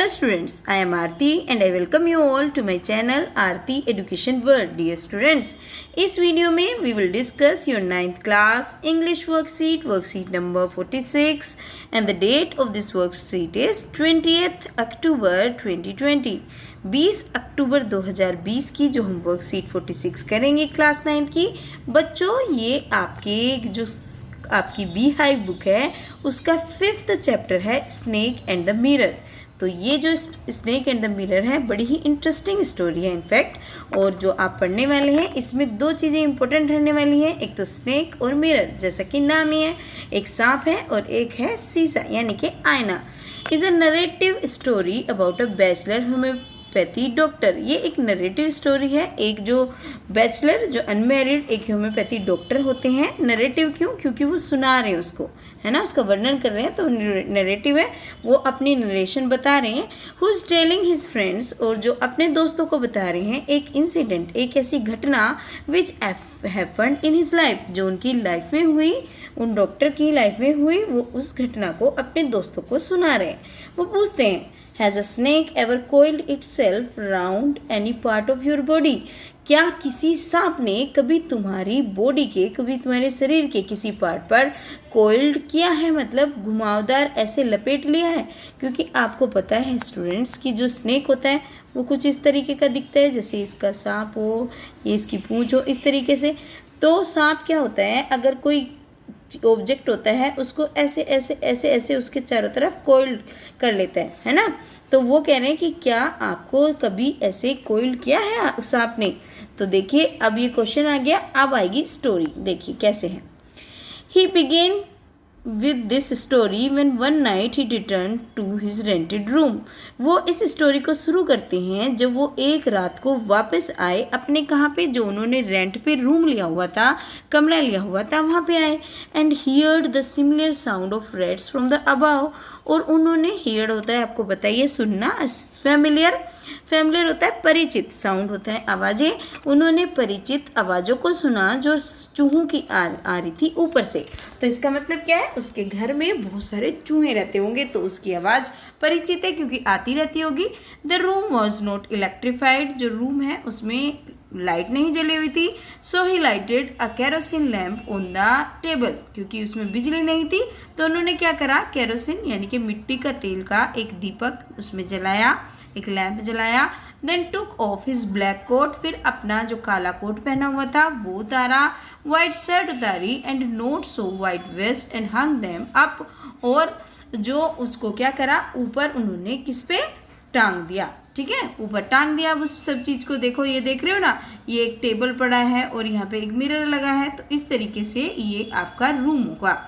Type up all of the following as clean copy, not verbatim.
Dear students, I am Aarti and I welcome you all to my channel Aarti Education World. Dear students, इस video में we will discuss your 9th class English worksheet number 46 and the date of this worksheet is 20th October 2020. 20 अक्टूबर 2020 की जो हम worksheet 46 करेंगे class 9 की बच्चों, ये आपकी बी हाइव बुक है उसका 5th चैप्टर है स्नेक एंड द मिरर। तो ये जो स्नेक एंड द मिरर है बड़ी ही इंटरेस्टिंग स्टोरी है इनफैक्ट, और जो आप पढ़ने वाले हैं इसमें दो चीज़ें इंपॉर्टेंट रहने वाली हैं, एक तो स्नेक और मिरर, जैसा कि नाम ही है, एक सांप है और एक है शीशा यानी कि आईना। Is a narrative story about a bachelor homeopathy doctor. ये एक नरेटिव स्टोरी है, एक जो बैचलर जो अनमैरिड एक होम्योपैथी डॉक्टर होते हैं। नरेटिव क्यों? क्योंकि वो सुना रहे हैं उसको, है ना, उसका वर्णन कर रहे हैं तो नरेटिव है, वो अपनी नरेशन बता रहे हैं। Who is telling his friends, और जो अपने दोस्तों को बता रहे हैं एक इंसिडेंट, एक ऐसी घटना which happened in his life, जो उनकी लाइफ में हुई, उन डॉक्टर की लाइफ में हुई, वो उस घटना को अपने दोस्तों को सुना रहे हैं। वो पूछते हैं has a snake ever coiled itself round any part of your body. क्या किसी सांप ने कभी तुम्हारी बॉडी के, कभी तुम्हारे शरीर के किसी पार्ट पर कोइल्ड किया है, मतलब घुमावदार ऐसे लपेट लिया है? क्योंकि आपको पता है स्टूडेंट्स कि जो स्नेक होता है वो कुछ इस तरीके का दिखता है, जैसे इसका सांप हो, ये इसकी पूंछ हो, इस तरीके से। तो सांप क्या होता है, अगर कोई ऑब्जेक्ट होता है उसको ऐसे ऐसे ऐसे ऐसे उसके चारों तरफ कोइल्ड कर लेता है ना। तो वो कह रहे हैं कि क्या आपको कभी ऐसे कोइल्ड किया है सांप ने? तो देखिए अब ये क्वेश्चन आ गया, अब आएगी स्टोरी, देखिए कैसे है। ही begin with this story when one night he returned to his rented room। वो इस स्टोरी को शुरू करते हैं जब वो एक रात को वापस आए अपने, कहाँ पे, जो उन्होंने रेंट पे रूम लिया हुआ था, कमरा लिया हुआ था, वहाँ पे आए। And heard the similar sound of rats from the above, और उन्होंने, हियर्ड होता है आपको बताइए सुनना, फैमिलियर होता है परिचित, साउंड होता है आवाज़ें, उन्होंने परिचित आवाज़ों को सुना जो चूहों की आ रही थी ऊपर से। तो इसका मतलब क्या है, उसके घर में बहुत सारे चूहे रहते होंगे तो उसकी आवाज़ परिचित है क्योंकि आती रहती होगी। The room was not electrified, जो रूम है उसमें लाइट नहीं जली हुई थी। So he lighted a kerosene lamp on the table, क्योंकि उसमें बिजली नहीं थी तो उन्होंने क्या करा, केरोसिन यानी कि मिट्टी का तेल का एक दीपक उसमें जलाया, एक लैंप जलाया। Then took off his black coat, फिर अपना जो काला कोट पहना हुआ था वो उतारा, वाइट शर्ट उतारी and not so white vest and hung them up, और जो उसको क्या करा, ऊपर उन्होंने किस पे टांग दिया, ठीक है, ऊपर टांग दिया। अब उस सब चीज़ को देखो, ये देख रहे हो ना, ये एक टेबल पड़ा है और यहाँ पे एक मिरर लगा है, तो इस तरीके से ये आपका रूम होगा।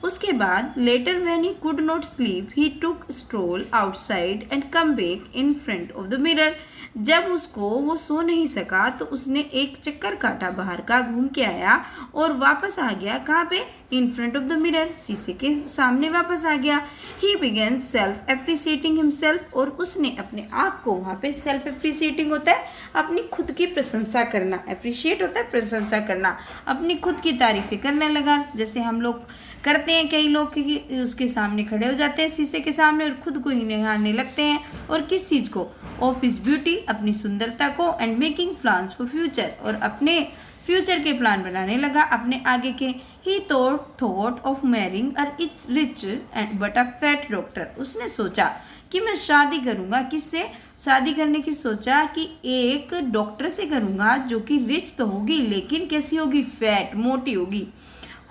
उसके बाद letter when he could not sleep he took stroll outside and come back in front of the mirror. जब उसको वो सो नहीं सका तो उसने एक चक्कर काटा बाहर का, घूम के आया और वापस आ गया, कहाँ पे, in front of the mirror, शीशे के सामने वापस आ गया। ही बिगेन सेल्फ एप्रिसिएटिंग हिमसेल्फ, और उसने अपने आप को, वहाँ पे सेल्फ एप्रिसिएटिंग होता है अपनी खुद की प्रशंसा करना, एप्रिशिएट होता है प्रशंसा करना, अपनी खुद की तारीफें करने लगा, जैसे हम लोग करते हैं, कई लोग कि उसके सामने खड़े हो जाते हैं शीशे के सामने और खुद को ही निहारने लगते हैं, और किस चीज़ को, ऑफ हिज ब्यूटी, अपनी सुंदरता को, and making plans for future, और अपने फ्यूचर के प्लान बनाने लगा, अपने आगे के। ही thought of marrying a rich and but a fat doctor, उसने सोचा कि मैं शादी करूँगा, किससे शादी करने की सोचा कि एक डॉक्टर से करूँगा जो कि रिच तो होगी लेकिन कैसी होगी, फैट, मोटी होगी।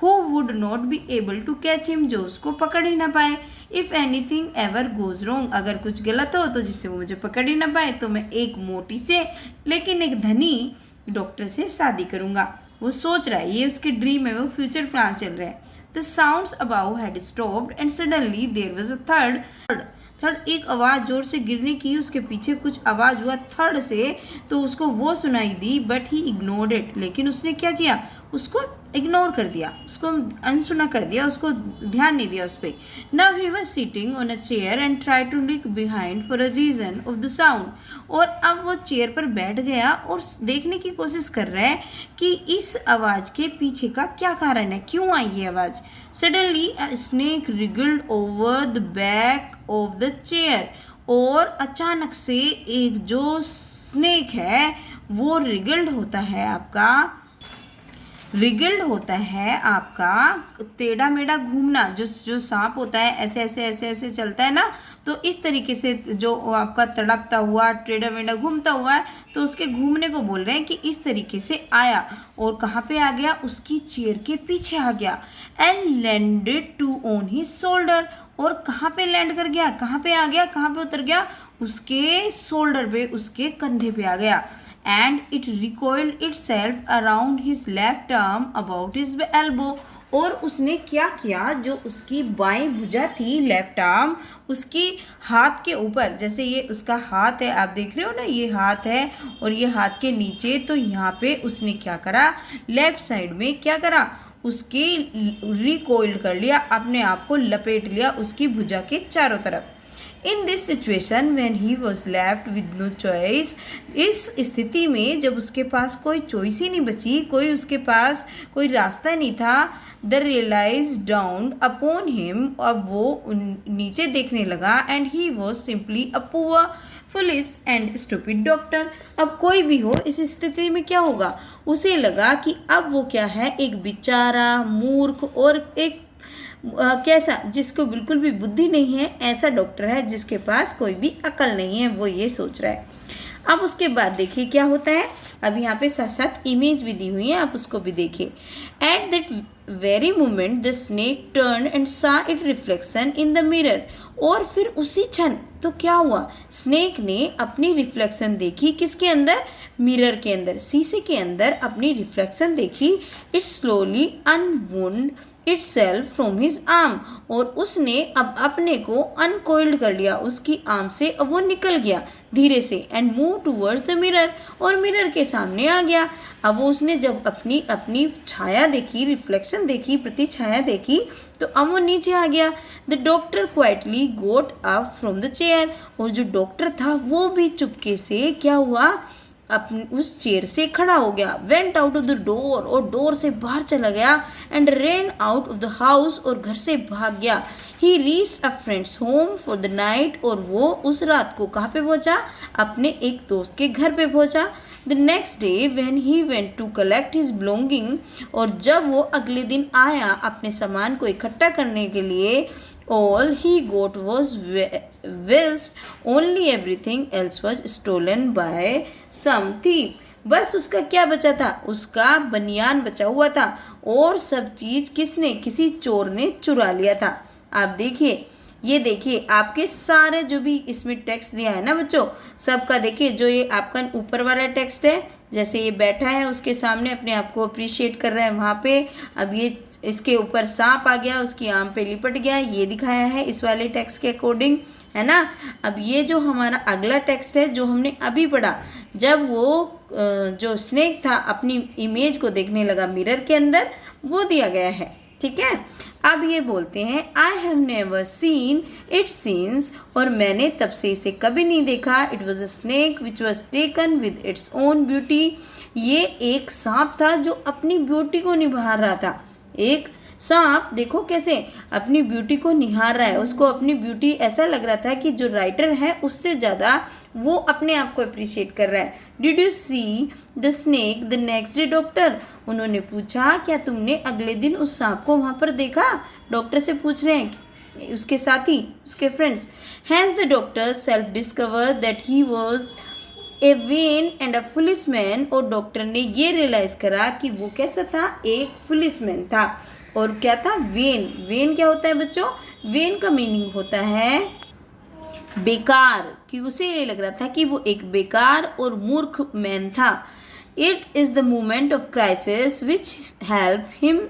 Who would not be able to catch him, जो उसको पकड़ ही ना पाए। If anything ever goes wrong, अगर कुछ गलत हो तो जिससे वो मुझे पकड़ ही ना पाए, तो मैं एक मोटी से लेकिन एक धनी डॉक्टर से शादी करूँगा। वो सोच रहा है, ये उसके ड्रीम है, वो फ्यूचर प्लान चल रहा है। The sounds above had stopped and suddenly there was a third एक आवाज़ जोर से गिरने की, उसके पीछे कुछ आवाज़ हुआ थर्ड से, तो उसको वो सुनाई दी, बट ही इग्नोर्ड इट, लेकिन उसने क्या किया, उसको इग्नोर कर दिया, उसको अनसुना कर दिया, उसको ध्यान नहीं दिया उस पर। Now he was sitting on a chair and try to look behind for a reason of the sound, और अब वो चेयर पर बैठ गया और देखने की कोशिश कर रहा है कि इस आवाज़ के पीछे का क्या कारण है, क्यों आई ये आवाज़। Suddenly a snake रिगल्ड over the back of the chair, और अचानक से एक जो स्नेक है वो रिगल्ड होता है आपका टेढ़ा मेढ़ा घूमना। जो सांप होता है ऐसे ऐसे ऐसे ऐसे चलता है ना, तो इस तरीके से जो आपका तड़पता हुआ टेढ़ा मेढ़ा घूमता हुआ है, तो उसके घूमने को बोल रहे हैं कि इस तरीके से आया और कहाँ पे आ गया, उसकी चेयर के पीछे आ गया। And landed to on his shoulder, और कहाँ पे लैंड कर गया, कहाँ पे आ गया, कहाँ पे उतर गया, उसके शोल्डर पे, उसके कंधे पे आ गया। And it recoiled itself around his left arm about his elbow, और उसने क्या किया, जो उसकी बाएं भुजा थी, लेफ्ट आर्म, उसकी हाथ के ऊपर, जैसे ये उसका हाथ है, आप देख रहे हो ना, ये हाथ है और ये हाथ के नीचे, तो यहाँ पे उसने क्या करा, लेफ्ट साइड में क्या करा, उसके रिकॉइल्ड कर लिया, अपने आप को लपेट लिया उसकी भुजा के चारों तरफ। In this situation when he was left with no choice, इस स्थिति में जब उसके पास कोई चॉइस ही नहीं बची, उसके पास कोई रास्ता नहीं था, the realise dawn upon him, अब वो नीचे देखने लगा, and he was simply a poor foolish and stupid doctor. अब कोई भी हो इस स्थिति में क्या होगा, उसे लगा कि अब वो क्या है, एक बेचारा मूर्ख और एक कैसा, जिसको बिल्कुल भी बुद्धि नहीं है, ऐसा डॉक्टर है जिसके पास कोई भी अकल नहीं है, वो ये सोच रहा है। अब उसके बाद देखिए क्या होता है, अब यहाँ पे साथ साथ इमेज भी दी हुई है, आप उसको भी देखिए। At that very moment the snake turn and saw it reflection in the mirror, और फिर उसी क्षण तो क्या हुआ, स्नेक ने अपनी रिफ्लेक्शन देखी, किसके अंदर, मिरर के अंदर, शीशे के अंदर अपनी रिफ्लेक्शन देखी। It slowly unwound itself from his arm, और उसने अब अपने को अनकोइल्ड कर लिया उसकी आर्म से, अब वो निकल गया धीरे से, and move towards the mirror, और मिरर के सामने आ गया। अब वो उसने जब अपनी छाया देखी, रिफ्लेक्शन देखी, प्रतिछाया देखी, तो अब वो नीचे आ गया। The doctor quietly goat up from the chair, और जो डॉक्टर था वो भी चुपके से क्या हुआ, अपने उस चेयर से खड़ा हो गया। Went out of the door, और डोर से बाहर चला गया, and rain out of the house, और घर से भाग गया। ही reached a friends home for the night, और वो उस रात को कहाँ पे पहुँचा, अपने एक दोस्त के घर पे पहुँचा। The next day when he went to collect his belonging, और जब वो अगले दिन आया अपने सामान को इकट्ठा करने के लिए, all he got was waste, only everything else was stolen by some thief. बस उसका क्या बचा था, उसका बनियान बचा हुआ था, और सब चीज़ किसी चोर ने चुरा लिया था। आप देखिए, ये देखिए आपके सारे जो भी इसमें टेक्स्ट दिया है ना बच्चों, सबका देखिए, जो ये आपका ऊपर वाला टेक्स्ट है, जैसे ये बैठा है उसके सामने अपने आप को अप्रिशिएट कर रहा है वहाँ पे, अब ये इसके ऊपर सांप आ गया, उसकी आम पे लिपट गया, ये दिखाया है इस वाले टेक्स्ट के अकॉर्डिंग, है ना। अब ये जो हमारा अगला टेक्स्ट है जो हमने अभी पढ़ा, जब वो जो स्नेक था अपनी इमेज को देखने लगा मिरर के अंदर, वो दिया गया है, ठीक है। अब ये बोलते हैं I have never seen it scenes, और मैंने तब से इसे कभी नहीं देखा। It was a snake which was taken with its own beauty, ये एक सांप था जो अपनी ब्यूटी को निभार रहा था। एक सांप देखो कैसे अपनी ब्यूटी को निहार रहा है, उसको अपनी ब्यूटी ऐसा लग रहा था कि जो राइटर है उससे ज़्यादा वो अपने आप को अप्रिशिएट कर रहा है। Did you see the snake the next day doctor, उन्होंने पूछा क्या तुमने अगले दिन उस सांप को वहाँ पर देखा, डॉक्टर से पूछ रहे हैं उसके साथी, उसके friends. Has the doctor self discover that he was a when and a foolish man, और डॉक्टर ने ये रियलाइज़ करा कि वो कैसा था, एक फुलिश मैन था। और क्या था, वेन। वेन क्या होता है बच्चों, वेन का मीनिंग होता है बेकार, कि उसे ये लग रहा था कि वो एक बेकार और मूर्ख मैन था। It is the moment of crisis which help him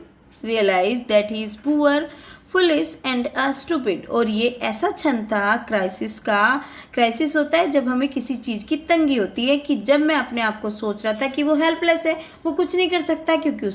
realise that he is poor foolish and stupid, और ये ऐसा क्षण था क्राइसिस का। क्राइसिस होता है जब हमें किसी चीज़ की तंगी होती है, कि जब मैं अपने आप को सोच रहा था कि वो हेल्पलेस है, वो कुछ नहीं कर सकता, क्योंकि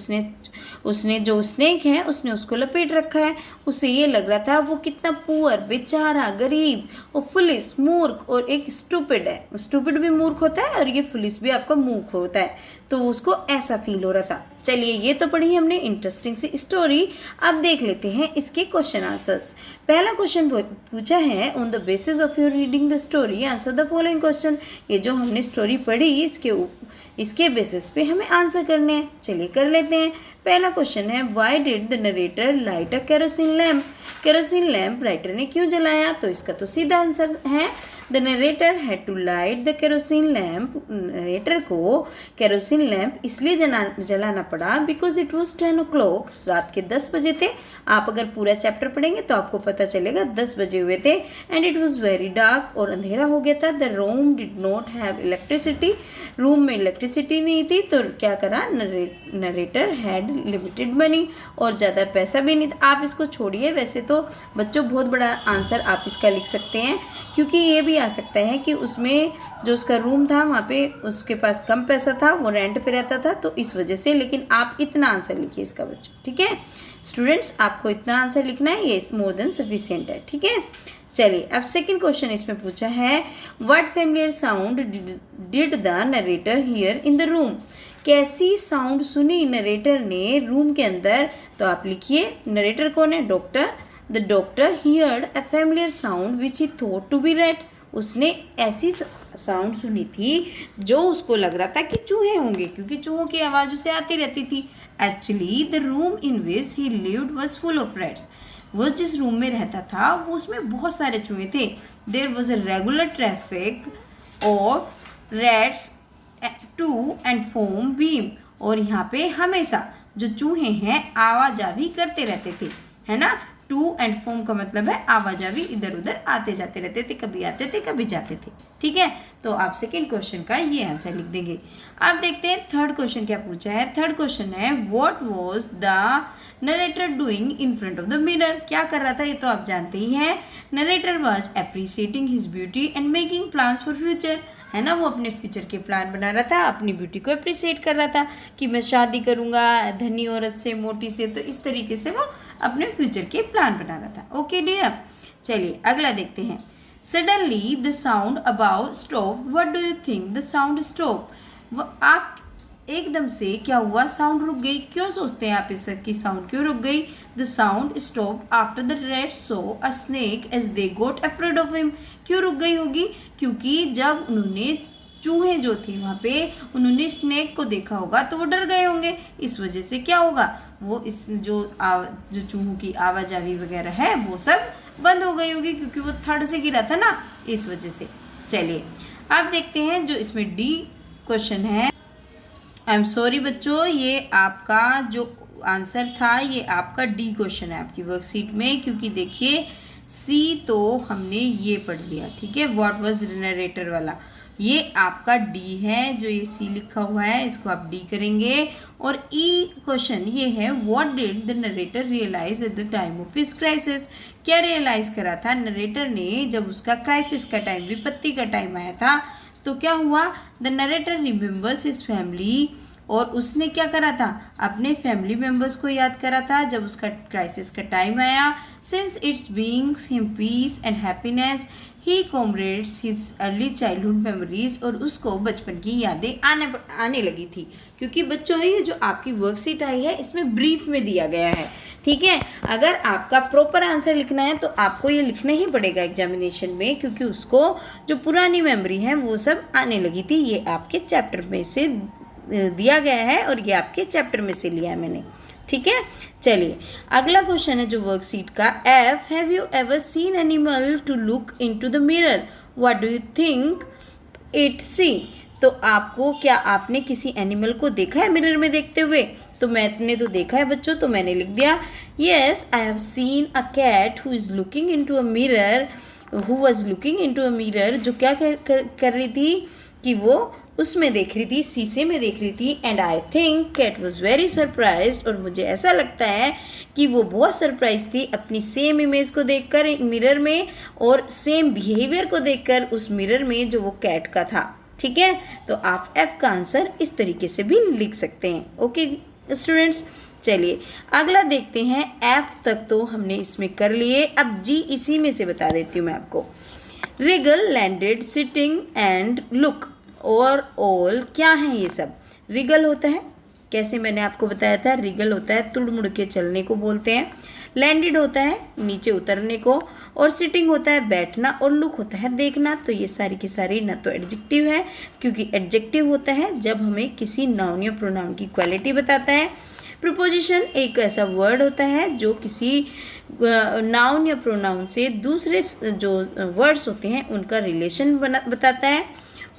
उसने जो स्नेक है उसने उसको लपेट रखा है। उसे ये लग रहा था वो कितना पुअर, बेचारा, गरीब, और फुलिश, मूर्ख, और एक स्टूपिड है। स्टूपिड भी मूर्ख होता है और ये फुलिश भी आपका मूर्ख होता है, तो उसको ऐसा फील हो रहा था। चलिए ये तो पढ़ी हमने इंटरेस्टिंग सी स्टोरी, अब देख लेते हैं इसके के क्वेश्चन आंसर्स। पहला क्वेश्चन पूछा है, on the basis of your reading the story answer the following question. ये जो हमने स्टोरी पढ़ी इसके बेसिस पे हमें आंसर करने हैं। चलिए कर लेते हैं। पहला क्वेश्चन है, why did the narrator light a kerosene lamp. Kerosene lamp writer ने क्यों जलाया? तो इसका तो सीधा आंसर है, the narrator had to light the kerosene lamp. Narrator को केरोसिन लैम्प इसलिए जलाना पड़ा बिकॉज इट वॉज 10 o'clock, रात के 10 बजे थे। आप अगर पूरा चैप्टर पढ़ेंगे तो आपको पता चलेगा 10 बजे हुए थे। And it was very dark, और अंधेरा हो गया था। The room did not have electricity, room में इलेक्ट्रिसिटी नहीं थी। तो क्या करा, नरेटर हैड लिमिटेड मनी, और ज़्यादा पैसा भी नहीं था। आप इसको छोड़िए, वैसे तो बच्चों बहुत बड़ा आंसर आप इसका लिख सकते हैं, क्योंकि ये भी आ सकता है कि उसमें जो उसका रूम था वहाँ पे उसके पास कम पैसा था, वो रेंट पे रहता था, तो इस वजह से। लेकिन आप इतना आंसर लिखिए इसका बच्चों, ठीक है स्टूडेंट्स, आपको इतना आंसर लिखना है, ये मोर देन सफिशिएंट है, ठीक है। चलिए अब सेकंड क्वेश्चन इसमें पूछा है, what familiar sound did the narrator hear in the room. कैसी साउंड सुनी नरेटर ने रूम के अंदर? तो आप लिखिए, नरेटर कौन है? Doctor. The doctor heard a familiar sound which he thought to be rat. उसने ऐसी साउंड सुनी थी जो उसको लग रहा था कि चूहे होंगे, क्योंकि चूहों की आवाज़ उसे आती रहती थी। Actually the room in which he lived was full of rats. वो जिस रूम में रहता था वो उसमें बहुत सारे चूहे थे। There was a regular traffic of rats to and from beam. और यहाँ पे हमेशा जो चूहे हैं आवाजावी करते रहते थे, है ना। टू एंड फ्रॉम का मतलब है आवाजावी, इधर उधर आते जाते रहते थे, कभी आते थे कभी जाते थे, ठीक है। तो आप सेकंड क्वेश्चन का ये आंसर लिख देंगे। अब देखते हैं थर्ड क्वेश्चन क्या पूछा है। थर्ड क्वेश्चन है, what was the narrator doing in front of the mirror. क्या कर रहा था ये तो आप जानते ही हैं। Narrator was appreciating his beauty and making plans for future, है ना। वो अपने फ्यूचर के प्लान बना रहा था, अपनी ब्यूटी को अप्रिशिएट कर रहा था कि मैं शादी करूँगा धनी औरत से, मोटी से। तो इस तरीके से वो अपने फ्यूचर के प्लान बना रहा था। ओके डियर, चलिए अगला देखते हैं। Suddenly the sound above stop. What do you think the sound stop. वो आप एकदम से क्या हुआ, साउंड रुक गई। क्यों सोचते हैं आप इसकी साउंड क्यों रुक गई? The sound stop after the rats saw a snake as they got afraid of him. क्यों रुक गई होगी? क्योंकि जब उन्होंने चूहे जो थे वहाँ पे उन्होंने स्नेक को देखा होगा तो वो डर गए होंगे। इस वजह से क्या होगा, वो इस जो चूहों की आवाजावी वगैरह है वो सब बंद हो गई होगी, क्योंकि वो थर्ड से गिरा था ना, इस वजह से। चलिए अब देखते हैं जो इसमें डी क्वेश्चन है। आई एम सॉरी बच्चों, ये आपका जो आंसर था ये आपका डी क्वेश्चन है आपकी वर्कशीट में, क्योंकि देखिए सी तो हमने ये पढ़ लिया, ठीक है, व्हाट वाज नरेटर वाला। ये आपका डी है, जो ये सी लिखा हुआ है इसको आप डी करेंगे। और ई क्वेश्चन ये है, what did the narrator realise at the time of his crisis. क्या रियलाइज करा था नरेटर ने जब उसका क्राइसिस का टाइम, विपत्ति का टाइम आया था। तो क्या हुआ, the narrator remembers his family, और उसने क्या करा था, अपने फैमिली मेम्बर्स को याद करा था जब उसका क्राइसिस का टाइम आया। Since it's beings him peace and happiness he comrades his early childhood memories, और उसको बचपन की यादें आने लगी थी। क्योंकि बच्चों ये जो आपकी वर्कशीट आई है इसमें ब्रीफ में दिया गया है, ठीक है। अगर आपका प्रॉपर आंसर लिखना है तो आपको ये लिखना ही पड़ेगा एग्जामिनेशन में, क्योंकि उसको जो पुरानी मेमोरी है वो सब आने लगी थी। ये आपके चैप्टर में से दिया गया है और ये आपके चैप्टर में से लिया है मैंने, ठीक है। चलिए अगला क्वेश्चन है जो वर्कशीट का F, have you ever seen animal to look into the mirror, what do you think it see. तो आपको क्या आपने किसी एनिमल को देखा है मिरर में देखते हुए? तो मैंने तो देखा है बच्चों, तो मैंने लिख दिया yes I have seen a cat who is looking into a mirror, who was looking into a mirror, जो क्या कर रही थी कि वो उसमें देख रही थी, शीशे में देख रही थी। And I think cat was very surprised, और मुझे ऐसा लगता है कि वो बहुत सरप्राइज थी अपनी सेम इमेज को देखकर मिरर में, और सेम बिहेवियर को देखकर उस मिरर में जो वो कैट का था, ठीक है। तो आप एफ का आंसर इस तरीके से भी लिख सकते हैं। ओके स्टूडेंट्स, चलिए अगला देखते हैं। एफ तक तो हमने इसमें कर लिए, अब जी इसी में से बता देती हूँ मैं आपको। Regal landed sitting and look और ऑल, क्या है ये सब? रिगल होता है, कैसे मैंने आपको बताया था, रिगल होता है तुड़ मुड़ के चलने को बोलते हैं। लैंडेड होता है नीचे उतरने को, और सिटिंग होता है बैठना, और लुक होता है देखना। तो ये सारी की सारी ना तो एडजेक्टिव है, क्योंकि एडजेक्टिव होता है जब हमें किसी नाउन या प्रोनाउन की क्वालिटी बताता है। प्रीपोजिशन एक ऐसा वर्ड होता है जो किसी नाउन या प्रोनाउन से दूसरे जो वर्ड्स होते हैं उनका रिलेशन बताता है।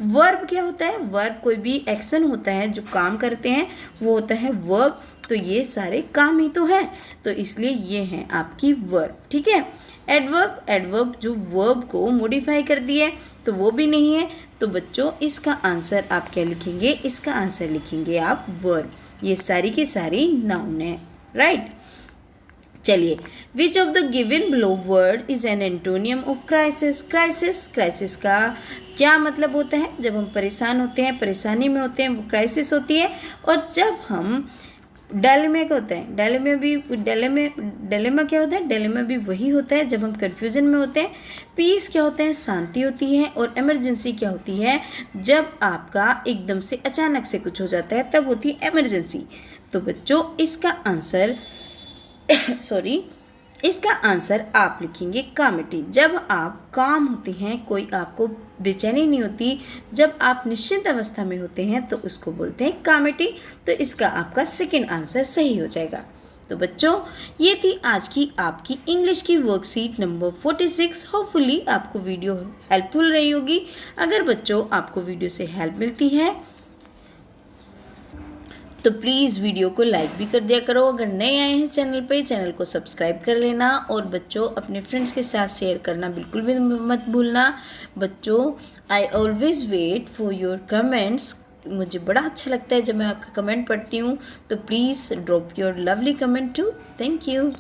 वर्ब क्या होता है? वर्ब कोई भी एक्शन होता है जो काम करते हैं वो होता है वर्ब। तो ये सारे काम ही तो है, तो इसलिए ये हैं आपकी वर्ब। ठीक है। एडवर्ब, एडवर्ब जो वर्ब को मॉडिफाई करती है, तो वो भी नहीं है। तो बच्चों इसका आंसर आप क्या लिखेंगे? इसका आंसर लिखेंगे आप वर्ब। ये सारी की सारी नाउन है, राइट। चलिए, which of the given below word is an antonym of crisis. Crisis, crisis का क्या मतलब होता है? जब हम परेशान होते हैं, परेशानी में होते हैं, वो क्राइसिस होती है। और जब हम डायलेमा क्या होता है? डायलेमा क्या होता है? डायलेमा भी वही होता है जब हम कन्फ्यूजन में होते हैं। पीस क्या होता है? शांति होती है। और इमरजेंसी क्या होती है? जब आपका एकदम से अचानक से कुछ हो जाता है तब होती है इमरजेंसी। तो बच्चों इसका आंसर इसका आंसर आप लिखेंगे कामिटी। जब आप काम होते हैं, कोई आपको बेचैनी नहीं होती, जब आप निश्चिंत अवस्था में होते हैं तो उसको बोलते हैं कामिटी। तो इसका आपका सेकंड आंसर सही हो जाएगा। तो बच्चों ये थी आज की आपकी इंग्लिश की वर्कशीट नंबर 46। होपफुली आपको वीडियो हेल्पफुल रही होगी। अगर बच्चों आपको वीडियो से हेल्प मिलती है तो प्लीज़ वीडियो को लाइक भी कर दिया करो। अगर नए आए हैं चैनल पे, चैनल को सब्सक्राइब कर लेना। और बच्चों अपने फ्रेंड्स के साथ शेयर करना बिल्कुल भी मत भूलना। बच्चों I always wait for your comments. मुझे बड़ा अच्छा लगता है जब मैं आपका कमेंट पढ़ती हूँ। तो please drop your lovely comment too. Thank you.